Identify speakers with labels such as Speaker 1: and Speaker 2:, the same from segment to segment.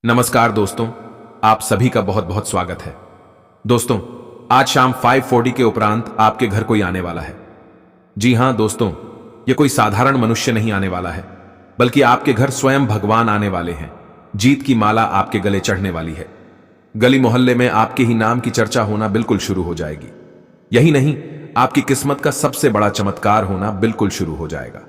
Speaker 1: नमस्कार दोस्तों, आप सभी का बहुत बहुत स्वागत है। दोस्तों, आज शाम 5:40 के उपरांत आपके घर कोई आने वाला है। जी हां दोस्तों, ये कोई साधारण मनुष्य नहीं आने वाला है, बल्कि आपके घर स्वयं भगवान आने वाले हैं। जीत की माला आपके गले चढ़ने वाली है। गली मोहल्ले में आपके ही नाम की चर्चा होना बिल्कुल शुरू हो जाएगी। यही नहीं, आपकी किस्मत का सबसे बड़ा चमत्कार होना बिल्कुल शुरू हो जाएगा।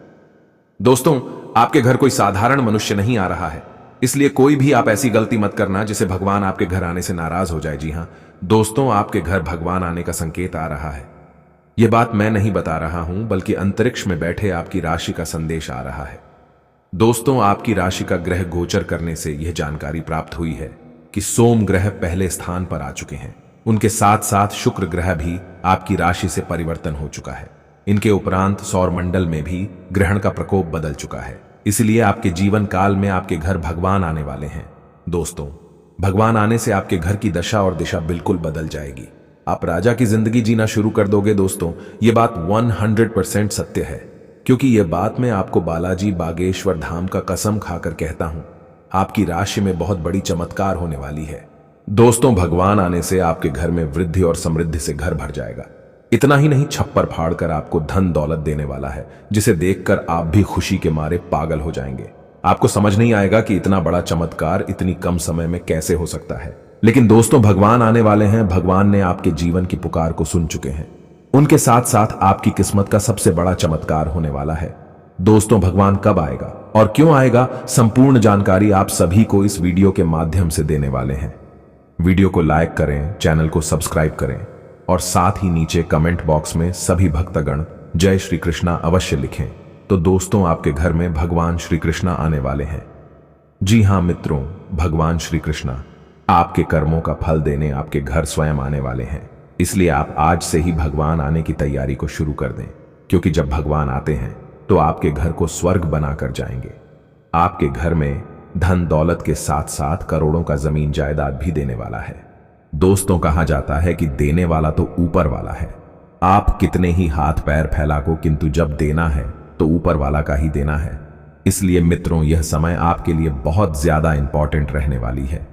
Speaker 1: दोस्तों, आपके घर कोई साधारण मनुष्य नहीं आ रहा है, इसलिए कोई भी आप ऐसी गलती मत करना जिसे भगवान आपके घर आने से नाराज हो जाए। जी हां दोस्तों, आपके घर भगवान आने का संकेत आ रहा है। यह बात मैं नहीं बता रहा हूं, बल्कि अंतरिक्ष में बैठे आपकी राशि का संदेश आ रहा है। दोस्तों, आपकी राशि का ग्रह गोचर करने से यह जानकारी प्राप्त हुई है कि सोम ग्रह पहले स्थान पर आ चुके हैं। उनके साथ साथ शुक्र ग्रह भी आपकी राशि से परिवर्तन हो चुका है। इनके उपरांत सौर मंडल में भी ग्रहण का प्रकोप बदल चुका है। इसलिए आपके जीवन काल में आपके घर भगवान आने वाले हैं। दोस्तों, भगवान आने से आपके घर की दशा और दिशा बिल्कुल बदल जाएगी। आप राजा की जिंदगी जीना शुरू कर दोगे। दोस्तों, ये बात 100% सत्य है, क्योंकि यह बात मैं आपको बालाजी बागेश्वर धाम का कसम खाकर कहता हूं। आपकी राशि में बहुत बड़ी चमत्कार होने वाली है। दोस्तों, भगवान आने से आपके घर में वृद्धि और समृद्धि से घर भर जाएगा। इतना ही नहीं, छप्पर फाड़कर आपको धन दौलत देने वाला है, जिसे देखकर आप भी खुशी के मारे पागल हो जाएंगे। आपको समझ नहीं आएगा कि इतना बड़ा चमत्कार इतनी कम समय में कैसे हो सकता है। लेकिन दोस्तों, भगवान आने वाले हैं। भगवान ने आपके जीवन की पुकार को सुन चुके हैं। उनके साथ साथ आपकी किस्मत का सबसे बड़ा चमत्कार होने वाला है। दोस्तों, भगवान कब आएगा और क्यों आएगा, संपूर्ण जानकारी आप सभी को इस वीडियो के माध्यम से देने वाले हैं। वीडियो को लाइक करें, चैनल को सब्सक्राइब करें और साथ ही नीचे कमेंट बॉक्स में सभी भक्तगण जय श्री कृष्णा अवश्य लिखें। तो दोस्तों, आपके घर में भगवान श्री कृष्णा आने वाले हैं। जी हां मित्रों, भगवान श्री कृष्णा आपके कर्मों का फल देने आपके घर स्वयं आने वाले हैं। इसलिए आप आज से ही भगवान आने की तैयारी को शुरू कर दें, क्योंकि जब भगवान आते हैं तो आपके घर को स्वर्ग बनाकर जाएंगे। आपके घर में धन दौलत के साथ साथ करोड़ों का जमीन जायदाद भी देने वाला है। दोस्तों, कहा जाता है कि देने वाला तो ऊपर वाला है। आप कितने ही हाथ पैर फैलाओ, किंतु जब देना है तो ऊपर वाला का ही देना है। इसलिए मित्रों, यह समय आपके लिए बहुत ज्यादा इंपॉर्टेंट रहने वाली है,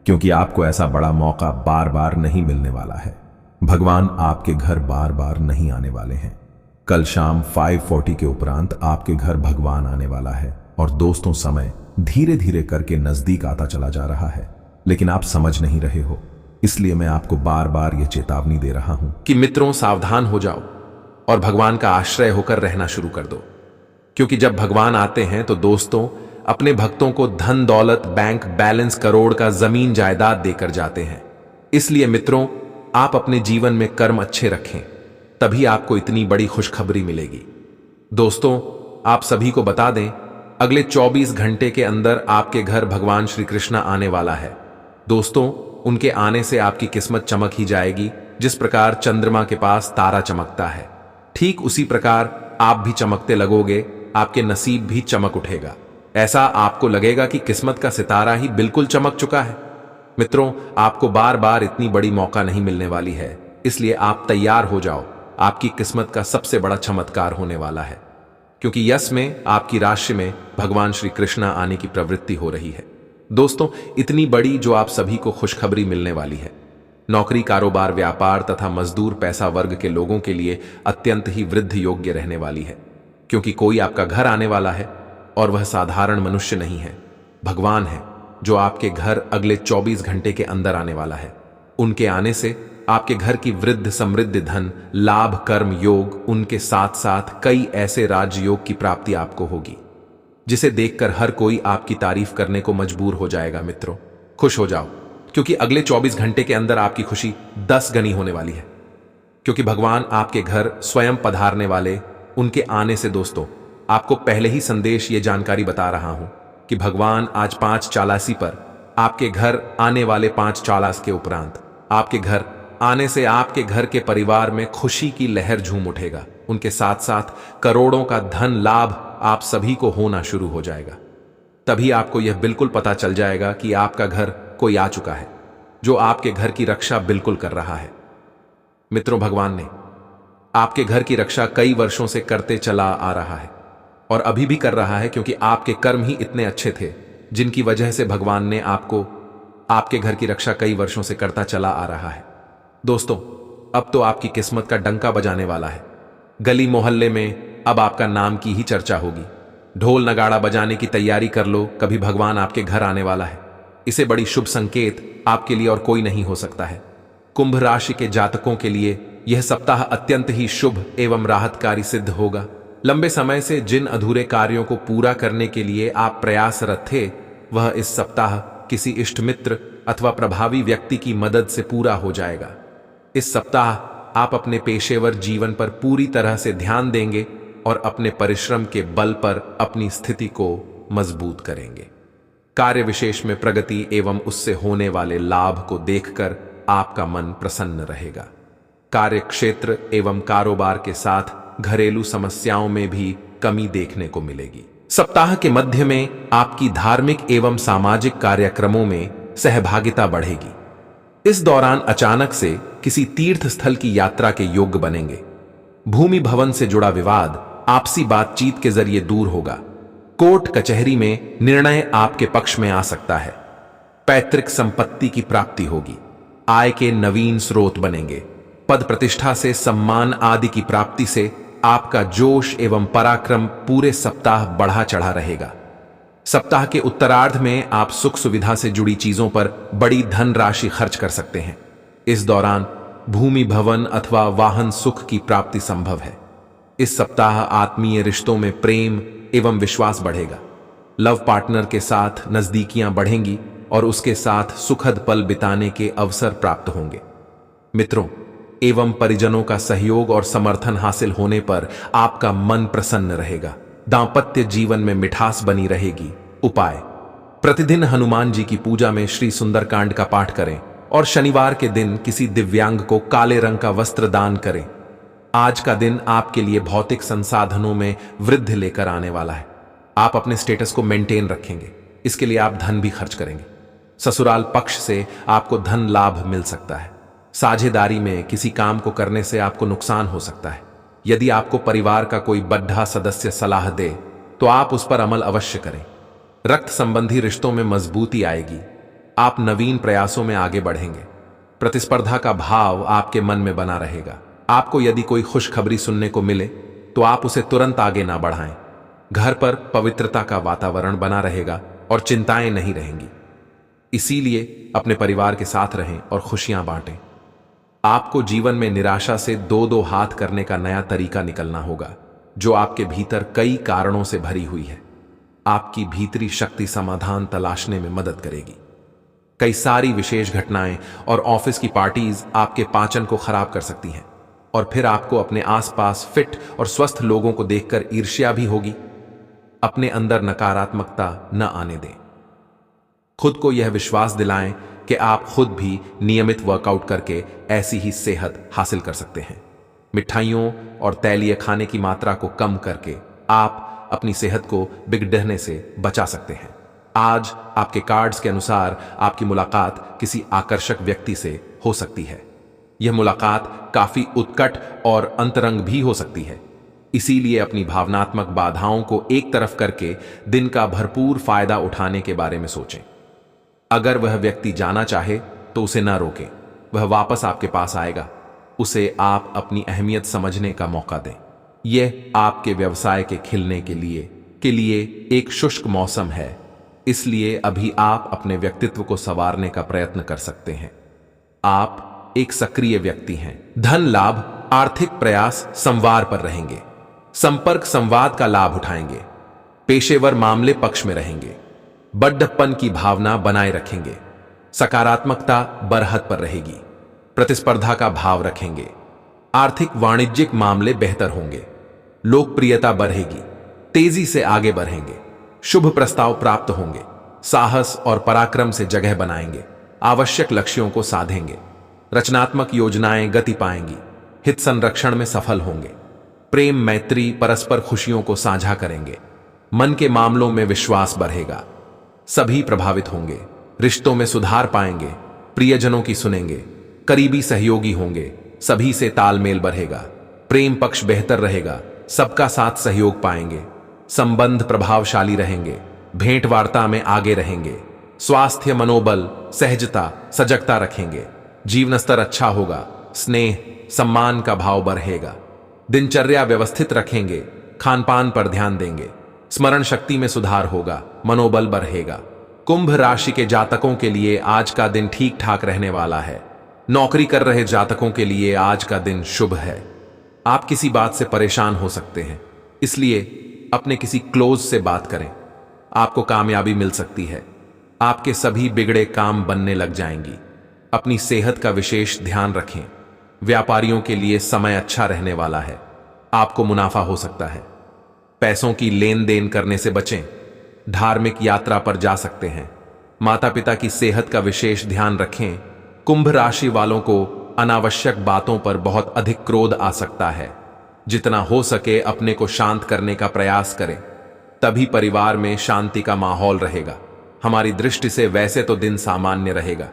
Speaker 1: क्योंकि आपको ऐसा बड़ा मौका बार बार नहीं मिलने वाला है। भगवान आपके घर बार बार नहीं आने वाले हैं। कल शाम 5:40 के उपरांत आपके घर भगवान आने वाला है। और दोस्तों, समय धीरे धीरे करके नजदीक आता चला जा रहा है, लेकिन आप समझ नहीं रहे हो। इसलिए मैं आपको बार बार यह चेतावनी दे रहा हूं कि मित्रों, सावधान हो जाओ और भगवान का आश्रय होकर रहना शुरू कर दो। क्योंकि जब भगवान आते हैं तो दोस्तों, अपने भक्तों को धन दौलत, बैंक बैलेंस, करोड़ का जमीन जायदाद देकर जाते हैं। इसलिए मित्रों, आप अपने जीवन में कर्म अच्छे रखें, तभी आपको इतनी बड़ी खुशखबरी मिलेगी। दोस्तों, आप सभी को बता दें, अगले 24 घंटे के अंदर आपके घर भगवान श्री कृष्ण आने वाला है। दोस्तों, उनके आने से आपकी किस्मत चमक ही जाएगी। जिस प्रकार चंद्रमा के पास तारा चमकता है, ठीक उसी प्रकार आप भी चमकते लगोगे। आपके नसीब भी चमक उठेगा। ऐसा आपको लगेगा कि किस्मत का सितारा ही बिल्कुल चमक चुका है। मित्रों, आपको बार बार इतनी बड़ी मौका नहीं मिलने वाली है, इसलिए आप तैयार हो जाओ। आपकी किस्मत का सबसे बड़ा चमत्कार होने वाला है, क्योंकि यश में, आपकी राशि में भगवान श्री कृष्ण आने की प्रवृत्ति हो रही है। दोस्तों, इतनी बड़ी जो आप सभी को खुशखबरी मिलने वाली है। नौकरी, कारोबार, व्यापार तथा मजदूर पैसा वर्ग के लोगों के लिए अत्यंत ही वृद्धि योग्य रहने वाली है, क्योंकि कोई आपका घर आने वाला है और वह साधारण मनुष्य नहीं है, भगवान है, जो आपके घर अगले 24 घंटे के अंदर आने वाला है। उनके आने से आपके घर की वृद्ध समृद्धि, धन लाभ, कर्म योग, उनके साथ साथ कई ऐसे राजयोग की प्राप्ति आपको होगी, जिसे देखकर हर कोई आपकी तारीफ करने को मजबूर हो जाएगा। मित्रों, खुश हो जाओ, क्योंकि अगले 24 घंटे के अंदर आपकी खुशी 10 गनी होने वाली है, क्योंकि भगवान आपके घर स्वयं पधारने वाले। उनके आने से दोस्तों, आपको पहले ही संदेश ये जानकारी बता रहा हूं कि भगवान आज 5 चालासी पर आपके घर आने वाले 5 चालास के उपरांत आपके घर आने से आपके घर के परिवार में खुशी की लहर झूम उठेगा। उनके साथ साथ करोड़ों का धन लाभ आप सभी को होना शुरू हो जाएगा। तभी आपको यह बिल्कुल पता चल जाएगा कि आपका घर कोई आ चुका है, जो आपके घर की रक्षा बिल्कुल कर रहा है। मित्रों, भगवान ने आपके घर की रक्षा कई वर्षों से करते चला आ रहा है और अभी भी कर रहा है, क्योंकि आपके कर्म ही इतने अच्छे थे जिनकी वजह से भगवान ने आपको आपके घर की रक्षा कई वर्षों से करता चला आ रहा है। दोस्तों, अब तो आपकी किस्मत का डंका बजाने वाला है। गली मोहल्ले में अब आपका नाम की ही चर्चा होगी। ढोल नगाड़ा बजाने की तैयारी कर लो, कभी भगवान आपके घर आने वाला है। इसे बड़ी शुभ संकेत आपके लिए और कोई नहीं हो सकता है। कुंभ राशि के जातकों के लिए यह सप्ताह अत्यंत ही शुभ एवं राहतकारी सिद्ध होगा। लंबे समय से जिन अधूरे कार्यों को पूरा करने के लिए आप प्रयासरत थे, वह इस सप्ताह किसी इष्ट मित्र अथवा प्रभावी व्यक्ति की मदद से पूरा हो जाएगा। इस सप्ताह आप अपने पेशेवर जीवन पर पूरी तरह से ध्यान देंगे और अपने परिश्रम के बल पर अपनी स्थिति को मजबूत करेंगे। कार्य विशेष में प्रगति एवं उससे होने वाले लाभ को देखकर आपका मन प्रसन्न रहेगा। कार्य क्षेत्र एवं कारोबार के साथ घरेलू समस्याओं में भी कमी देखने को मिलेगी। सप्ताह के मध्य में आपकी धार्मिक एवं सामाजिक कार्यक्रमों में सहभागिता बढ़ेगी। इस दौरान अचानक से किसी तीर्थ स्थल की यात्रा के योग्य बनेंगे। भूमि भवन से जुड़ा विवाद आपसी बातचीत के जरिए दूर होगा। कोर्ट कचहरी में निर्णय आपके पक्ष में आ सकता है। पैतृक संपत्ति की प्राप्ति होगी। आय के नवीन स्रोत बनेंगे। पद प्रतिष्ठा से सम्मान आदि की प्राप्ति से आपका जोश एवं पराक्रम पूरे सप्ताह बढ़ा चढ़ा रहेगा। सप्ताह के उत्तरार्ध में आप सुख सुविधा से जुड़ी चीजों पर बड़ी धन राशि खर्च कर सकते हैं। इस दौरान भूमि भवन अथवा वाहन सुख की प्राप्ति संभव है। इस सप्ताह आत्मीय रिश्तों में प्रेम एवं विश्वास बढ़ेगा। लव पार्टनर के साथ नजदीकियां बढ़ेंगी और उसके साथ सुखद पल बिताने के अवसर प्राप्त होंगे। मित्रों एवं परिजनों का सहयोग और समर्थन हासिल होने पर आपका मन प्रसन्न रहेगा। दांपत्य जीवन में मिठास बनी रहेगी। उपाय: प्रतिदिन हनुमान जी की पूजा में श्री सुंदरकांड का पाठ करें और शनिवार के दिन किसी दिव्यांग को काले रंग का वस्त्र दान करें। आज का दिन आपके लिए भौतिक संसाधनों में वृद्धि लेकर आने वाला है। आप अपने स्टेटस को मेंटेन रखेंगे। इसके लिए आप धन भी खर्च करेंगे। ससुराल पक्ष से आपको धन लाभ मिल सकता है। साझेदारी में किसी काम को करने से आपको नुकसान हो सकता है। यदि आपको परिवार का कोई बड्ढा सदस्य सलाह दे तो आप उस पर अमल अवश्य करें। रक्त संबंधी रिश्तों में मजबूती आएगी। आप नवीन प्रयासों में आगे बढ़ेंगे। प्रतिस्पर्धा का भाव आपके मन में बना रहेगा। आपको यदि कोई खुशखबरी सुनने को मिले तो आप उसे तुरंत आगे ना बढ़ाएं। घर पर पवित्रता का वातावरण बना रहेगा और चिंताएं नहीं रहेंगी। इसीलिए अपने परिवार के साथ रहें और खुशियां बांटें। आपको जीवन में निराशा से दो दो हाथ करने का नया तरीका निकलना होगा, जो आपके भीतर कई कारणों से भरी हुई है। आपकी भीतरी शक्ति समाधान तलाशने में मदद करेगी। कई सारी विशेष घटनाएं और ऑफिस की पार्टीज आपके पाचन को खराब कर सकती हैं और फिर आपको अपने आसपास फिट और स्वस्थ लोगों को देखकर ईर्ष्या भी होगी। अपने अंदर नकारात्मकता न आने दें। खुद को यह विश्वास दिलाएं कि आप खुद भी नियमित वर्कआउट करके ऐसी ही सेहत हासिल कर सकते हैं। मिठाइयों और तैलीय खाने की मात्रा को कम करके आप अपनी सेहत को बिगड़ने से बचा सकते हैं। आज आपके कार्ड्स के अनुसार आपकी मुलाकात किसी आकर्षक व्यक्ति से हो सकती है। यह मुलाकात काफी उत्कट और अंतरंग भी हो सकती है। इसीलिए अपनी भावनात्मक बाधाओं को एक तरफ करके दिन का भरपूर फायदा उठाने के बारे में सोचें। अगर वह व्यक्ति जाना चाहे तो उसे ना रोकें। वह वापस आपके पास आएगा। उसे आप अपनी अहमियत समझने का मौका दें। यह आपके व्यवसाय के खिलने के लिए एक शुष्क मौसम है। इसलिए अभी आप अपने व्यक्तित्व को संवारने का प्रयत्न कर सकते हैं। आप एक सक्रिय व्यक्ति हैं। धन लाभ, आर्थिक प्रयास संवार पर रहेंगे। संपर्क संवाद का लाभ उठाएंगे। पेशेवर मामले पक्ष में रहेंगे। बड्ढप्पन की भावना बनाए रखेंगे। सकारात्मकता बरहत पर रहेगी। प्रतिस्पर्धा का भाव रखेंगे। आर्थिक वाणिज्यिक मामले बेहतर होंगे। लोकप्रियता बढ़ेगी। तेजी से आगे बढ़ेंगे। शुभ प्रस्ताव प्राप्त होंगे। साहस और पराक्रम से जगह बनाएंगे। आवश्यक लक्ष्यों को साधेंगे। रचनात्मक योजनाएं गति पाएंगी। हित संरक्षण में सफल होंगे। प्रेम मैत्री परस्पर खुशियों को साझा करेंगे। मन के मामलों में विश्वास बढ़ेगा। सभी प्रभावित होंगे। रिश्तों में सुधार पाएंगे। प्रियजनों की सुनेंगे। करीबी सहयोगी होंगे। सभी से तालमेल बढ़ेगा। प्रेम पक्ष बेहतर रहेगा। सबका साथ सहयोग पाएंगे। संबंध प्रभावशाली रहेंगे। भेंट वार्ता में आगे रहेंगे। स्वास्थ्य, मनोबल, सहजता, सजगता रखेंगे। जीवन स्तर अच्छा होगा। स्नेह, सम्मान का भाव बढ़ेगा। दिनचर्या व्यवस्थित रखेंगे। खान पान पर ध्यान देंगे। स्मरण शक्ति में सुधार होगा। मनोबल बढ़ेगा। कुंभ राशि के जातकों के लिए आज का दिन ठीक ठाक रहने वाला है। नौकरी कर रहे जातकों के लिए आज का दिन शुभ है। आप किसी बात से परेशान हो सकते हैं, इसलिए अपने किसी क्लोज से बात करें। आपको कामयाबी मिल सकती है। आपके सभी बिगड़े काम बनने लग जाएंगी। अपनी सेहत का विशेष ध्यान रखें। व्यापारियों के लिए समय अच्छा रहने वाला है। आपको मुनाफा हो सकता है। पैसों की लेन देन करने से बचें। धार्मिक यात्रा पर जा सकते हैं। माता पिता की सेहत का विशेष ध्यान रखें। कुंभ राशि वालों को अनावश्यक बातों पर बहुत अधिक क्रोध आ सकता है। जितना हो सके अपने को शांत करने का प्रयास करें, तभी परिवार में शांति का माहौल रहेगा। हमारी दृष्टि से वैसे तो दिन सामान्य रहेगा।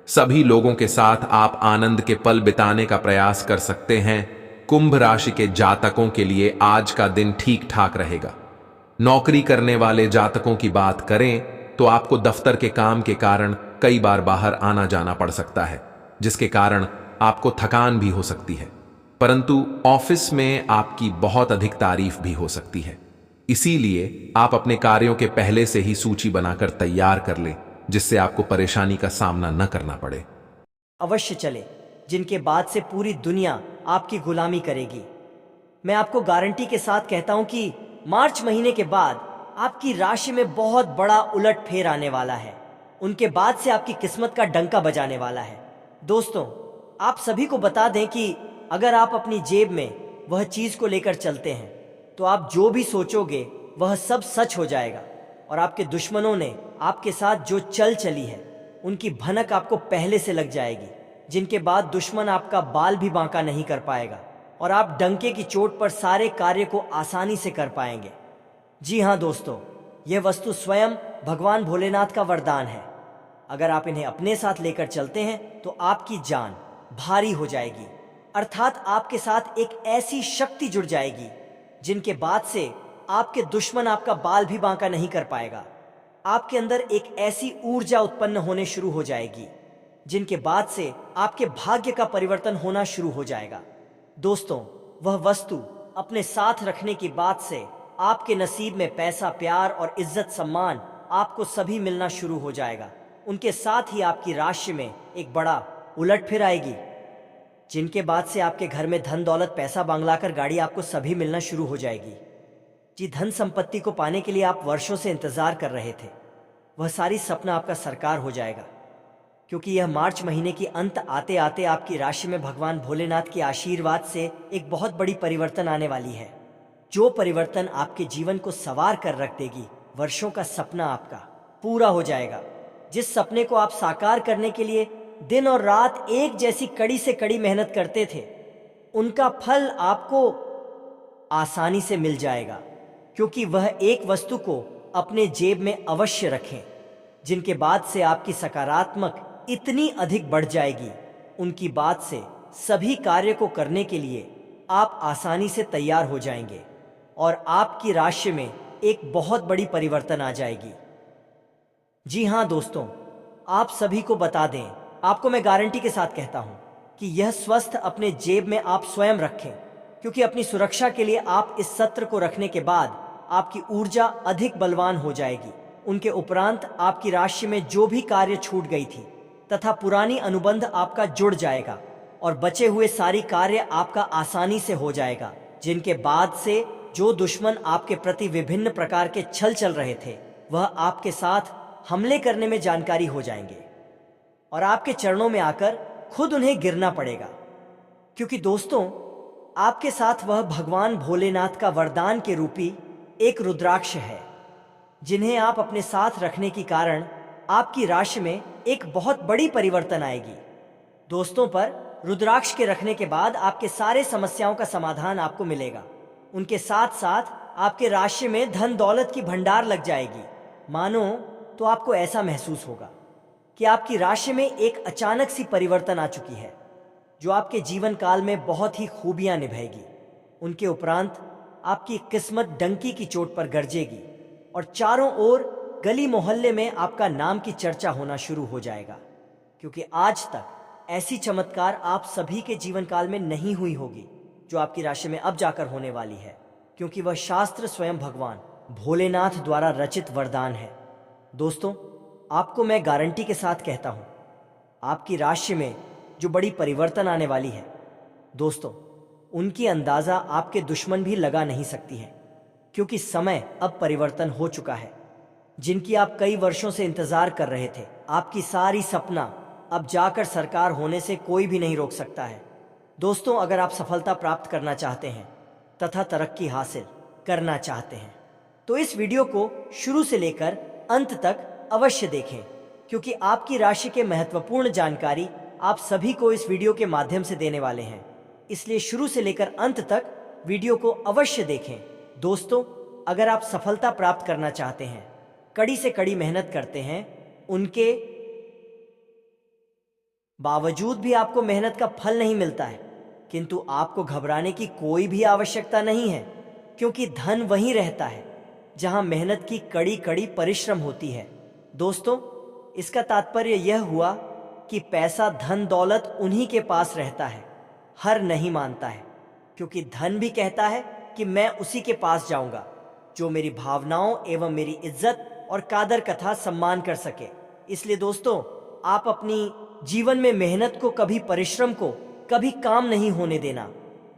Speaker 1: सभी लोगों के साथ आप आनंद के पल बिताने का प्रयास कर सकते हैं। कुंभ राशि के जातकों के लिए आज का दिन ठीक ठाक रहेगा। नौकरी करने वाले जातकों की बात करें तो आपको दफ्तर के काम के कारण कई बार बाहर आना जाना पड़ सकता है, जिसके कारण आपको थकान भी हो सकती है। परंतु ऑफिस में आपकी बहुत अधिक तारीफ भी हो सकती है। इसीलिए आप अपने कार्यों के पहले से ही सूची बनाकर तैयार कर लें, जिससे आपको परेशानी का सामना न करना पड़े।
Speaker 2: अवश्य चले, जिनके बाद से पूरी दुनिया आपकी गुलामी करेगी। मैं आपको गारंटी के साथ कहता हूं कि मार्च महीने के बाद आपकी राशि में बहुत बड़ा उलटफेर आने वाला है। उनके बाद से आपकी किस्मत का डंका बजाने वाला है। दोस्तों, आप सभी को बता दें कि अगर आप अपनी जेब में वह चीज को लेकर चलते हैं तो आप जो भी सोचोगे वह सब सच हो जाएगा। और आपके दुश्मनों ने आपके साथ जो चल चली है उनकी भनक आपको पहले से लग जाएगी, जिनके बाद दुश्मन आपका बाल भी बांका नहीं कर पाएगा और आप डंके की चोट पर सारे कार्य को आसानी से कर पाएंगे। जी हाँ दोस्तों, यह वस्तु स्वयं भगवान भोलेनाथ का वरदान है। अगर आप इन्हें अपने साथ लेकर चलते हैं तो आपकी जान भारी हो जाएगी, अर्थात आपके साथ एक ऐसी शक्ति जुड़ जाएगी जिनके बाद से आपके दुश्मन आपका बाल भी बांका नहीं कर पाएगा। आपके अंदर एक ऐसी ऊर्जा उत्पन्न होने शुरू हो जाएगी जिनके बाद से आपके भाग्य का परिवर्तन होना शुरू हो जाएगा। दोस्तों, वह वस्तु अपने साथ रखने की बात से आपके नसीब में पैसा, प्यार और इज्जत सम्मान आपको सभी मिलना शुरू हो जाएगा। उनके साथ ही आपकी राशि में एक बड़ा उलटफेर आएगी, जिनके बाद से आपके घर में धन दौलत, पैसा, बंगला कर गाड़ी आपको सभी मिलना शुरू हो जाएगी। जी, धन संपत्ति को पाने के लिए आप वर्षों से इंतजार कर रहे थे, वह सारी सपना आपका साकार हो जाएगा, क्योंकि यह मार्च महीने की अंत आते आते आपकी राशि में भगवान भोलेनाथ के आशीर्वाद से एक बहुत बड़ी परिवर्तन आने वाली है, जो परिवर्तन आपके जीवन को संवार कर रख देगी। वर्षों का सपना आपका पूरा हो जाएगा। जिस सपने को आप साकार करने के लिए दिन और रात एक जैसी कड़ी से कड़ी मेहनत करते थे, उनका फल आपको आसानी से मिल जाएगा, क्योंकि वह एक वस्तु को अपने जेब में अवश्य रखें, जिनके बाद से आपकी सकारात्मक इतनी अधिक बढ़ जाएगी, उनकी बात से सभी कार्य को करने के लिए आप आसानी से तैयार हो जाएंगे और आपकी राशि में एक बहुत बड़ी परिवर्तन आ जाएगी। जी हाँ दोस्तों, आप सभी को बता दें, आपको मैं गारंटी के साथ कहता हूं कि यह स्वस्थ अपने जेब में आप स्वयं रखें, क्योंकि अपनी सुरक्षा के लिए आप इस सत्र को रखने के बाद आपकी ऊर्जा अधिक बलवान हो जाएगी। उनके उपरांत आपकी राशि में जो भी कार्य छूट गई थी तथा पुरानी अनुबंध आपका जुड़ जाएगा और बचे हुए सारी कार्य आपका आसानी से हो जाएगा, जिनके बाद से जो दुश्मन आपके प्रति विभिन्न प्रकार के छल चल रहे थे, वह आपके साथ हमले करने में जानकारी हो जाएंगे और आपके चरणों में आकर खुद उन्हें गिरना पड़ेगा। क्योंकि दोस्तों, आपके साथ वह भगवान भोलेनाथ का वरदान के रूपी एक रुद्राक्ष है, जिन्हें आप अपने साथ रखने के कारण आपकी राशि में एक बहुत बड़ी परिवर्तन आएगी। दोस्तों, पर रुद्राक्ष के रखने के बाद आपके सारे समस्याओं का समाधान आपको मिलेगा। उनके साथ साथ आपके राशि में धन दौलत की भंडार लग जाएगी। मानो तो आपको ऐसा महसूस होगा कि आपकी राशि में एक अचानक सी परिवर्तन आ चुकी है, जो आपके जीवन काल में बहुत ही खूबियां निभाएगी। उनके उपरांत आपकी किस्मत डंकी की चोट पर गरजेगी और चारों ओर गली मोहल्ले में आपका नाम की चर्चा होना शुरू हो जाएगा, क्योंकि आज तक ऐसी चमत्कार आप सभी के जीवन काल में नहीं हुई होगी जो आपकी राशि में अब जाकर होने वाली है, क्योंकि वह शास्त्र स्वयं भगवान भोलेनाथ द्वारा रचित वरदान है। दोस्तों, आपको मैं गारंटी के साथ कहता हूं, आपकी राशि में जो बड़ी परिवर्तन आने वाली है, दोस्तों, उनकी अंदाजा आपके दुश्मन भी लगा नहीं सकती है, क्योंकि समय अब परिवर्तन हो चुका है। जिनकी आप कई वर्षों से इंतजार कर रहे थे, आपकी सारी सपना अब जाकर साकार होने से कोई भी नहीं रोक सकता है। दोस्तों, अगर आप सफलता प्राप्त करना चाहते हैं तथा तरक्की हासिल करना चाहते हैं तो इस वीडियो को शुरू से लेकर अंत तक अवश्य देखें, क्योंकि आपकी राशि के महत्वपूर्ण जानकारी आप सभी को इस वीडियो के माध्यम से देने वाले हैं। इसलिए शुरू से लेकर अंत तक वीडियो को अवश्य देखें। दोस्तों, अगर आप सफलता प्राप्त करना चाहते हैं, कड़ी से कड़ी मेहनत करते हैं, उनके बावजूद भी आपको मेहनत का फल नहीं मिलता है, किंतु आपको घबराने की कोई भी आवश्यकता नहीं है, क्योंकि धन वहीं रहता है जहां मेहनत की कड़ी कड़ी परिश्रम होती है। दोस्तों, इसका तात्पर्य यह हुआ कि पैसा धन दौलत उन्हीं के पास रहता है, हर नहीं मानता है, क्योंकि धन भी कहता है कि मैं उसी के पास जाऊंगा जो मेरी भावनाओं एवं मेरी इज्जत और कादर कथा सम्मान कर सके। इसलिए दोस्तों, आप अपनी जीवन में मेहनत को कभी, परिश्रम को कभी काम नहीं होने देना।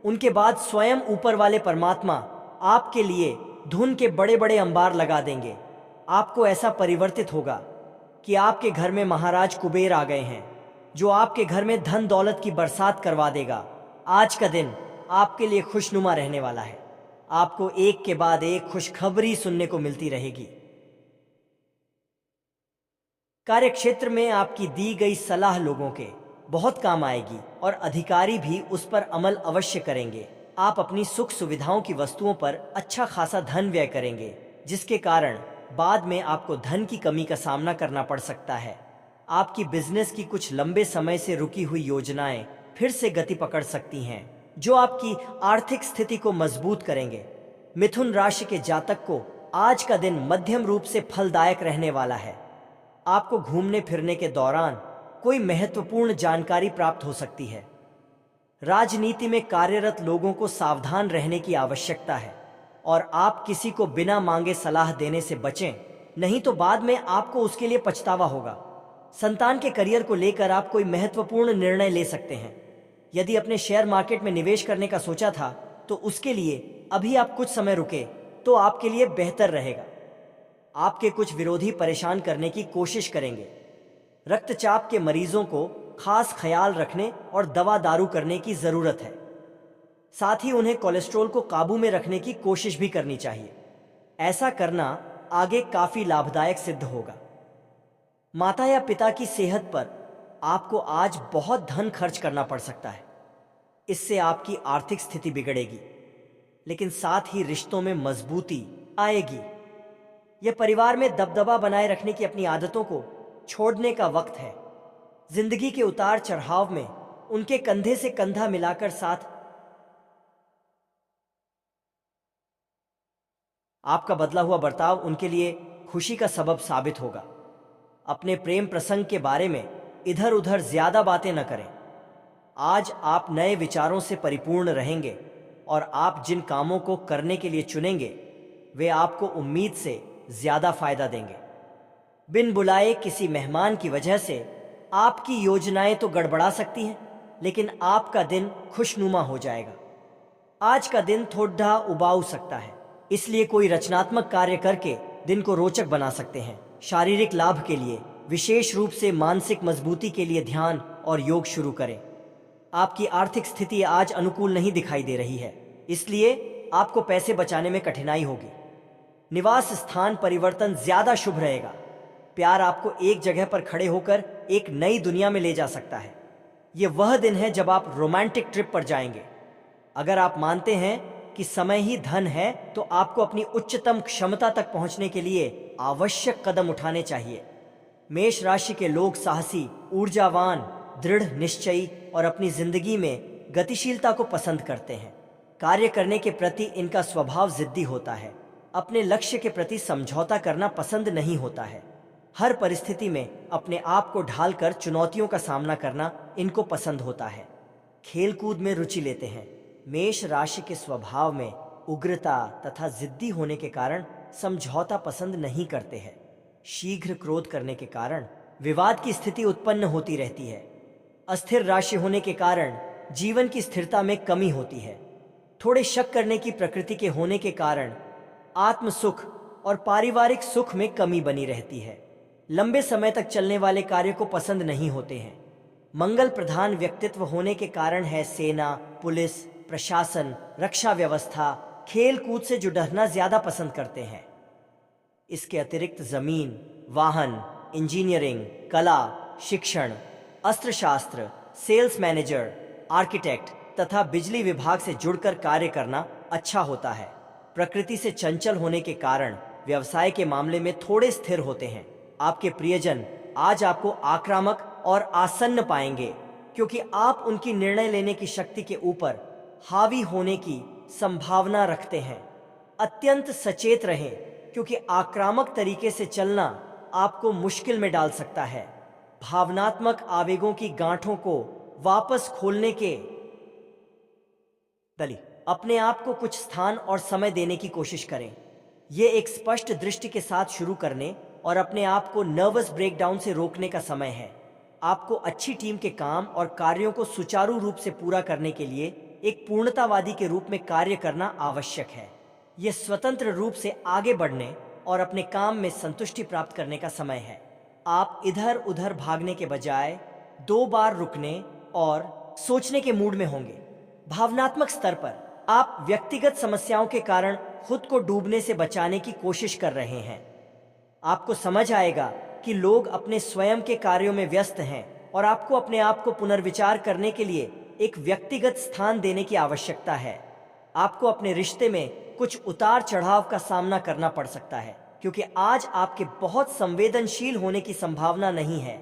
Speaker 2: उनके बाद स्वयं ऊपर वाले परमात्मा आपके लिए धुन के बड़े बड़े अंबार लगा देंगे। आपको ऐसा परिवर्तित होगा कि आपके घर में महाराज कुबेर आ गए हैं, जो आपके घर में धन दौलत की बरसात करवा देगा। आज का दिन आपके लिए खुशनुमा रहने वाला है। आपको एक के बाद एक खुशखबरी सुनने को मिलती रहेगी। कार्यक्षेत्र में आपकी दी गई सलाह लोगों के बहुत काम आएगी और अधिकारी भी उस पर अमल अवश्य करेंगे। आप अपनी सुख सुविधाओं की वस्तुओं पर अच्छा खासा धन व्यय करेंगे, जिसके कारण बाद में आपको धन की कमी का सामना करना पड़ सकता है। आपकी बिजनेस की कुछ लंबे समय से रुकी हुई योजनाएं फिर से गति पकड़ सकती हैं, जो आपकी आर्थिक स्थिति को मजबूत करेंगे। मिथुन राशि के जातक को आज का दिन मध्यम रूप से फलदायक रहने वाला है। आपको घूमने फिरने के दौरान कोई महत्वपूर्ण जानकारी प्राप्त हो सकती है। राजनीति में कार्यरत लोगों को सावधान रहने की आवश्यकता है और आप किसी को बिना मांगे सलाह देने से बचें, नहीं तो बाद में आपको उसके लिए पछतावा होगा। संतान के करियर को लेकर आप कोई महत्वपूर्ण निर्णय ले सकते हैं। यदि अपने शेयर मार्केट में निवेश करने का सोचा था तो उसके लिए अभी आप कुछ समय रुके तो आपके लिए बेहतर रहेगा। आपके कुछ विरोधी परेशान करने की कोशिश करेंगे। रक्तचाप के मरीजों को खास ख्याल रखने और दवा दारू करने की जरूरत है। साथ ही उन्हें कोलेस्ट्रॉल को काबू में रखने की कोशिश भी करनी चाहिए। ऐसा करना आगे काफी लाभदायक सिद्ध होगा। माता या पिता की सेहत पर आपको आज बहुत धन खर्च करना पड़ सकता है। इससे आपकी आर्थिक स्थिति बिगड़ेगी, लेकिन साथ ही रिश्तों में मजबूती आएगी। यह परिवार में दबदबा बनाए रखने की अपनी आदतों को छोड़ने का वक्त है। जिंदगी के उतार चढ़ाव में उनके कंधे से कंधा मिलाकर साथ आपका बदला हुआ बर्ताव उनके लिए खुशी का सबब साबित होगा। अपने प्रेम प्रसंग के बारे में इधर उधर ज्यादा बातें न करें। आज आप नए विचारों से परिपूर्ण रहेंगे और आप जिन कामों को करने के लिए चुनेंगे वे आपको उम्मीद से ज्यादा फायदा देंगे। बिन बुलाए किसी मेहमान की वजह से आपकी योजनाएं तो गड़बड़ा सकती हैं, लेकिन आपका दिन खुशनुमा हो जाएगा। आज का दिन थोड़ा उबाऊ सकता है, इसलिए कोई रचनात्मक कार्य करके दिन को रोचक बना सकते हैं। शारीरिक लाभ के लिए, विशेष रूप से मानसिक मजबूती के लिए ध्यान और योग शुरू करें। आपकी आर्थिक स्थिति आज अनुकूल नहीं दिखाई दे रही है, इसलिए आपको पैसे बचाने में कठिनाई होगी। निवास स्थान परिवर्तन ज्यादा शुभ रहेगा। प्यार आपको एक जगह पर खड़े होकर एक नई दुनिया में ले जा सकता है। यह वह दिन है जब आप रोमांटिक ट्रिप पर जाएंगे। अगर आप मानते हैं कि समय ही धन है, तो आपको अपनी उच्चतम क्षमता तक पहुंचने के लिए आवश्यक कदम उठाने चाहिए। मेष राशि के लोग साहसी, ऊर्जावान, दृढ़ निश्चयी और अपनी जिंदगी में गतिशीलता को पसंद करते हैं। कार्य करने के प्रति इनका स्वभाव जिद्दी होता है। अपने लक्ष्य के प्रति समझौता करना पसंद नहीं होता है। हर परिस्थिति में अपने आप को ढालकर चुनौतियों का सामना करना इनको पसंद होता है। खेलकूद में रुचि लेते हैं। मेष राशि के स्वभाव में उग्रता तथा जिद्दी होने के कारण समझौता पसंद नहीं करते हैं। शीघ्र क्रोध करने के कारण विवाद की स्थिति उत्पन्न होती रहती है। अस्थिर राशि होने के कारण जीवन की स्थिरता में कमी होती है। थोड़े शक करने की प्रकृति के होने के कारण आत्म सुख और पारिवारिक सुख में कमी बनी रहती है। लंबे समय तक चलने वाले कार्य को पसंद नहीं होते हैं। मंगल प्रधान व्यक्तित्व होने के कारण है सेना, पुलिस, प्रशासन, रक्षा व्यवस्था, खेल कूद से जुड़ना ज्यादा पसंद करते हैं। इसके अतिरिक्त जमीन, वाहन, इंजीनियरिंग, कला, शिक्षण, अस्त्रशास्त्र, सेल्स मैनेजर, आर्किटेक्ट तथा बिजली विभाग से जुड़कर कार्य करना अच्छा होता है। प्रकृति से चंचल होने के कारण व्यवसाय के मामले में थोड़े स्थिर होते हैं। आपके प्रियजन आज आपको आक्रामक और आसन्न पाएंगे क्योंकि आप उनकी निर्णय लेने की शक्ति के ऊपर हावी होने की संभावना रखते हैं। अत्यंत सचेत रहें क्योंकि आक्रामक तरीके से चलना आपको मुश्किल में डाल सकता है। भावनात्मक आवेगों की गांठों को वापस खोलने के अपने आप को कुछ स्थान और समय देने की कोशिश करें। ये एक स्पष्ट दृष्टि के साथ शुरू करने और अपने आप को नर्वस ब्रेकडाउन से रोकने का समय है। आपको अच्छी टीम के काम और कार्यों को सुचारू रूप से पूरा करने के लिए एक पूर्णतावादी के रूप में कार्य करना आवश्यक है। यह स्वतंत्र रूप से आगे बढ़ने और अपने काम में संतुष्टि प्राप्त करने का समय है। आप इधर उधर भागने के बजाय 2 बार रुकने और सोचने के मूड में होंगे। भावनात्मक स्तर पर आप व्यक्तिगत समस्याओं के कारण खुद को डूबने से बचाने की कोशिश कर रहे हैं। आपको समझ आएगा कि लोग अपने स्वयं के कार्यों में व्यस्त हैं और आपको अपने आप को पुनर्विचार करने के लिए एक व्यक्तिगत स्थान देने की आवश्यकता है। आपको अपने रिश्ते में कुछ उतार चढ़ाव का सामना करना पड़ सकता है क्योंकि आज आपके बहुत संवेदनशील होने की संभावना नहीं है।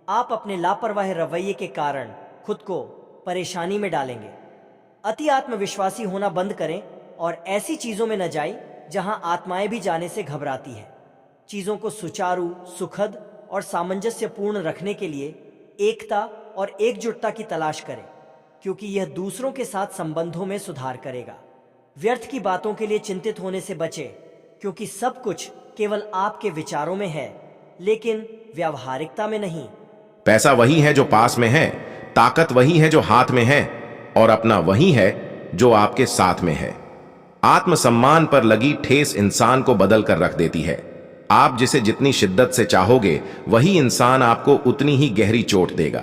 Speaker 2: आप अपने लापरवाह रवैये के कारण खुद को परेशानी में डालेंगे। अति आत्मविश्वासी होना बंद करें और ऐसी चीजों में न जाएं जहां आत्माएं भी जाने से घबराती है। चीजों को सुचारू, सुखद और सामंजस्यपूर्ण रखने के लिए एकता और एकजुटता की तलाश करें क्योंकि यह दूसरों के साथ संबंधों में सुधार करेगा। व्यर्थ की बातों के लिए चिंतित होने से बचें क्योंकि सब कुछ केवल आपके विचारों में है लेकिन व्यावहारिकता में नहीं।
Speaker 3: पैसा वही है जो पास में है, ताकत वही है जो हाथ में है और अपना वही है जो आपके साथ में है। आत्मसम्मान पर लगी ठेस इंसान को बदल कर रख देती है। आप जिसे जितनी शिद्दत से चाहोगे वही इंसान आपको उतनी ही गहरी चोट देगा।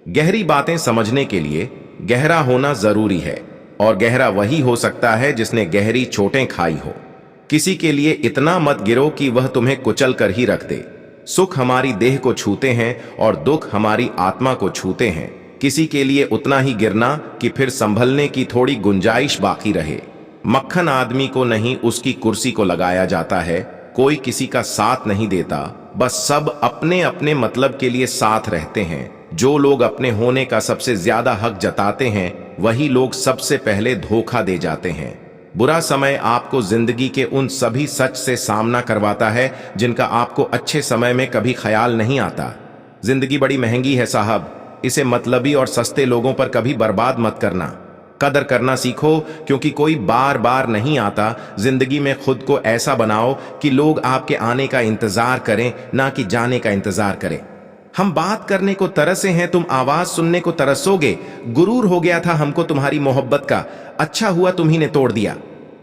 Speaker 3: गहरी बातें समझने के लिए गहरा होना जरूरी है और गहरा वही हो सकता है जिसने गहरी चोटें खाई हो। किसी के लिए इतना मत गिरो कि वह तुम्हें कुचल कर ही रख दे। सुख हमारी देह को छूते हैं और दुख हमारी आत्मा को छूते हैं। किसी के लिए उतना ही गिरना कि फिर संभलने की थोड़ी गुंजाइश बाकी रहे। मक्खन आदमी को नहीं उसकी कुर्सी को लगाया जाता है। कोई किसी का साथ नहीं देता, बस सब अपने अपने मतलब के लिए साथ रहते हैं। जो लोग अपने होने का सबसे ज्यादा हक जताते हैं वही लोग सबसे पहले धोखा दे जाते हैं। बुरा समय आपको जिंदगी के उन सभी सच से सामना करवाता है जिनका आपको अच्छे समय में कभी ख्याल नहीं आता। जिंदगी बड़ी महंगी है साहब, इसे मतलबी और सस्ते लोगों पर कभी बर्बाद मत करना। कदर करना सीखो क्योंकि कोई बार बार नहीं आता। जिंदगी में खुद को ऐसा बनाओ कि लोग आपके आने का इंतजार करें, ना कि जाने का इंतजार करें। हम बात करने को तरसे हैं, तुम आवाज सुनने को तरसोगे। गुरूर हो गया था हमको तुम्हारी मोहब्बत का, अच्छा हुआ तुम्ही ने तोड़ दिया।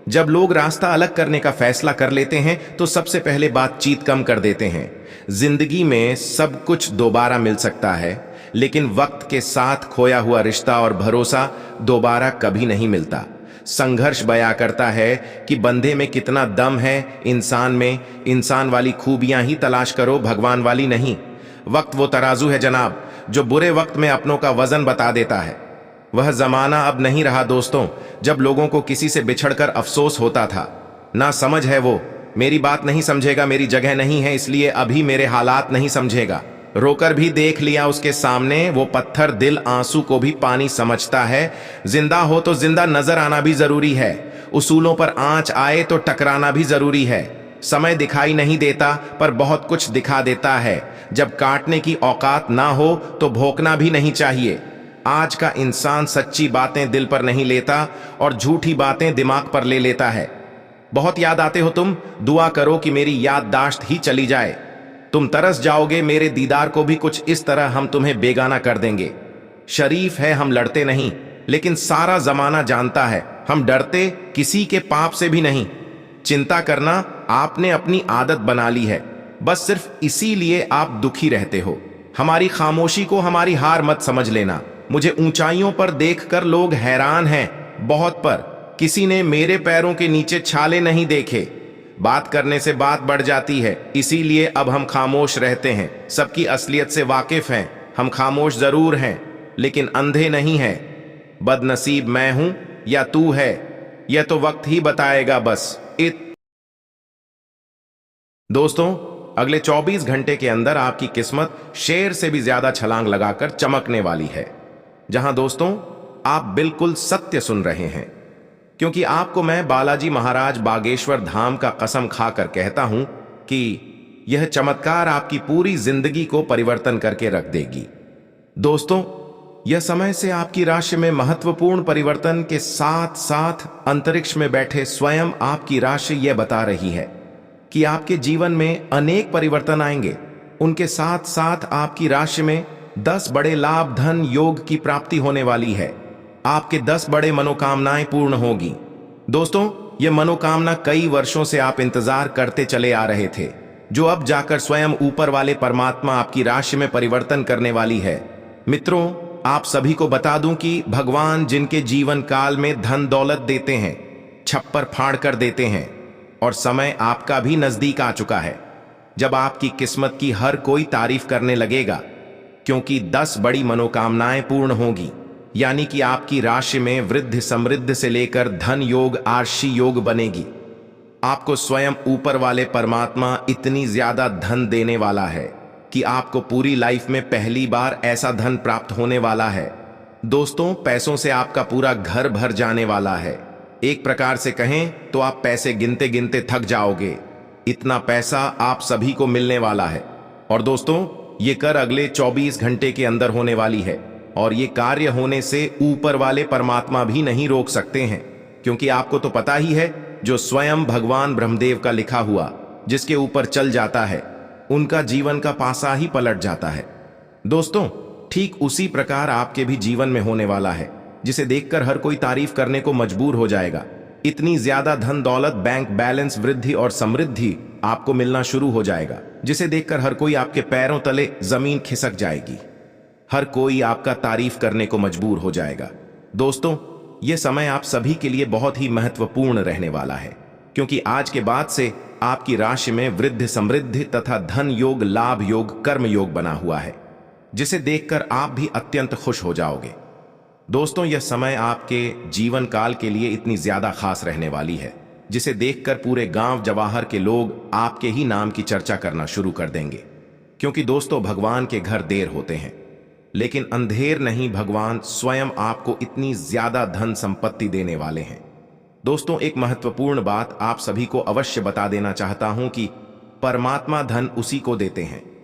Speaker 3: जब लोग रास्ता अलग करने का फैसला कर लेते हैं तो सबसे पहले बातचीत कम कर देते हैं। जिंदगी में सब कुछ दोबारा मिल सकता है लेकिन वक्त के साथ खोया हुआ रिश्ता और भरोसा दोबारा कभी नहीं मिलता। संघर्ष बयां करता है कि बंदे में कितना दम है, इंसान में। इंसान वाली खूबियां ही तलाश करो, भगवान वाली नहीं। वक्त वो तराजू है जनाब जो बुरे वक्त में अपनों का वजन बता देता है। वह जमाना अब नहीं रहा दोस्तों जब लोगों को किसी से बिछड़कर अफसोस होता था। ना समझ है वो, मेरी बात नहीं समझेगा, मेरी जगह नहीं है इसलिए अभी मेरे हालात नहीं समझेगा। रोकर भी देख लिया उसके सामने, वो पत्थर दिल आंसू को भी पानी समझता है। जिंदा हो तो जिंदा नजर आना भी जरूरी है। उसूलों पर आंच आए तो टकराना भी जरूरी है। समय दिखाई नहीं देता पर बहुत कुछ दिखा देता है। जब काटने की औकात ना हो तो भोंकना भी नहीं चाहिए। आज का इंसान सच्ची बातें दिल पर नहीं लेता और झूठी बातें दिमाग पर ले लेता है। बहुत याद आते हो तुम, दुआ करो कि मेरी याददाश्त ही चली जाए। तुम तरस जाओगे मेरे दीदार को भी, कुछ इस तरह हम तुम्हें बेगाना कर देंगे। शरीफ है हम लड़ते नहीं, लेकिन सारा जमाना जानता है हम डरते किसी के पाप से भी नहीं। चिंता करना आपने अपनी आदत बना ली है, बस सिर्फ इसीलिए आप दुखी रहते हो। हमारी खामोशी को हमारी हार मत समझ लेना। मुझे ऊंचाइयों पर देखकर लोग हैरान हैं, बहुत, पर किसी ने मेरे पैरों के नीचे छाले नहीं देखे। बात करने से बात बढ़ जाती है, इसीलिए अब हम खामोश रहते हैं। सबकी असलियत से वाकिफ हैं, हम खामोश जरूर हैं लेकिन अंधे नहीं हैं। बदनसीब मैं हूं या तू है, यह तो वक्त ही बताएगा बस। दोस्तों, अगले 24 घंटे के अंदर आपकी किस्मत शेर से भी ज्यादा छलांग लगाकर चमकने वाली है। जहां दोस्तों आप बिल्कुल सत्य सुन रहे हैं, क्योंकि आपको मैं बालाजी महाराज बागेश्वर धाम का कसम खाकर कहता हूं कि यह चमत्कार आपकी पूरी जिंदगी को परिवर्तन करके रख देगी। दोस्तों, यह समय से आपकी राशि में महत्वपूर्ण परिवर्तन के साथ साथ अंतरिक्ष में बैठे स्वयं आपकी राशि यह बता रही है कि आपके जीवन में अनेक परिवर्तन आएंगे। उनके साथ साथ आपकी राशि में 10 बड़े लाभ धन योग की प्राप्ति होने वाली है। आपके 10 बड़े मनोकामनाएं पूर्ण होगी। दोस्तों, यह मनोकामना कई वर्षों से आप इंतजार करते चले आ रहे थे, जो अब जाकर स्वयं ऊपर वाले परमात्मा आपकी राशि में परिवर्तन करने वाली है। मित्रों, आप सभी को बता दूं कि भगवान जिनके जीवन काल में धन दौलत देते हैं, छप्पर फाड़ कर देते हैं, और समय आपका भी नजदीक आ चुका है जब आपकी किस्मत की हर कोई तारीफ करने लगेगा, क्योंकि 10 बड़ी मनोकामनाएं पूर्ण होगी। यानी कि आपकी राशि में वृद्धि समृद्धि से लेकर धन योग आर्षी योग बनेगी। आपको स्वयं ऊपर वाले परमात्मा इतनी ज्यादा धन देने वाला है कि आपको पूरी लाइफ में पहली बार ऐसा धन प्राप्त होने वाला है। दोस्तों, पैसों से आपका पूरा घर भर जाने वाला है। एक प्रकार से कहें तो आप पैसे गिनते गिनते थक जाओगे, इतना पैसा आप सभी को मिलने वाला है। और दोस्तों, ये कर अगले 24 घंटे के अंदर होने वाली है, और ये कार्य होने से ऊपर वाले परमात्मा भी नहीं रोक सकते हैं, क्योंकि आपको तो पता ही है, जो स्वयं भगवान ब्रह्मदेव का लिखा हुआ जिसके ऊपर चल जाता है, उनका जीवन का पासा ही पलट जाता है। दोस्तों, ठीक उसी प्रकार आपके भी जीवन में होने वाला है, जिसे देखकर हर कोई तारीफ करने को मजबूर हो जाएगा। इतनी ज्यादा धन दौलत, बैंक बैलेंस, वृद्धि और समृद्धि आपको मिलना शुरू हो जाएगा, जिसे देखकर हर कोई आपके पैरों तले जमीन खिसक जाएगी। हर कोई आपका तारीफ करने को मजबूर हो जाएगा। दोस्तों, यह समय आप सभी के लिए बहुत ही महत्वपूर्ण रहने वाला है, क्योंकि आज के बाद से आपकी राशि में वृद्धि समृद्धि तथा धन योग, लाभ योग, कर्म योग बना हुआ है, जिसे देखकर आप भी अत्यंत खुश हो जाओगे। दोस्तों, यह समय आपके जीवन काल के लिए इतनी ज्यादा खास रहने वाली है, जिसे देखकर पूरे गांव जवाहर के लोग आपके ही नाम की चर्चा करना शुरू कर देंगे। क्योंकि दोस्तों, भगवान के घर देर होते हैं, लेकिन अंधेर नहीं, भगवान स्वयं आपको इतनी ज्यादा धन संपत्ति देने वाले हैं। दोस्तों, एक महत्वपूर्ण बात आप सभी को अवश्य बता देना चाहता हूं कि परमात्मा धन उसी को देते हैं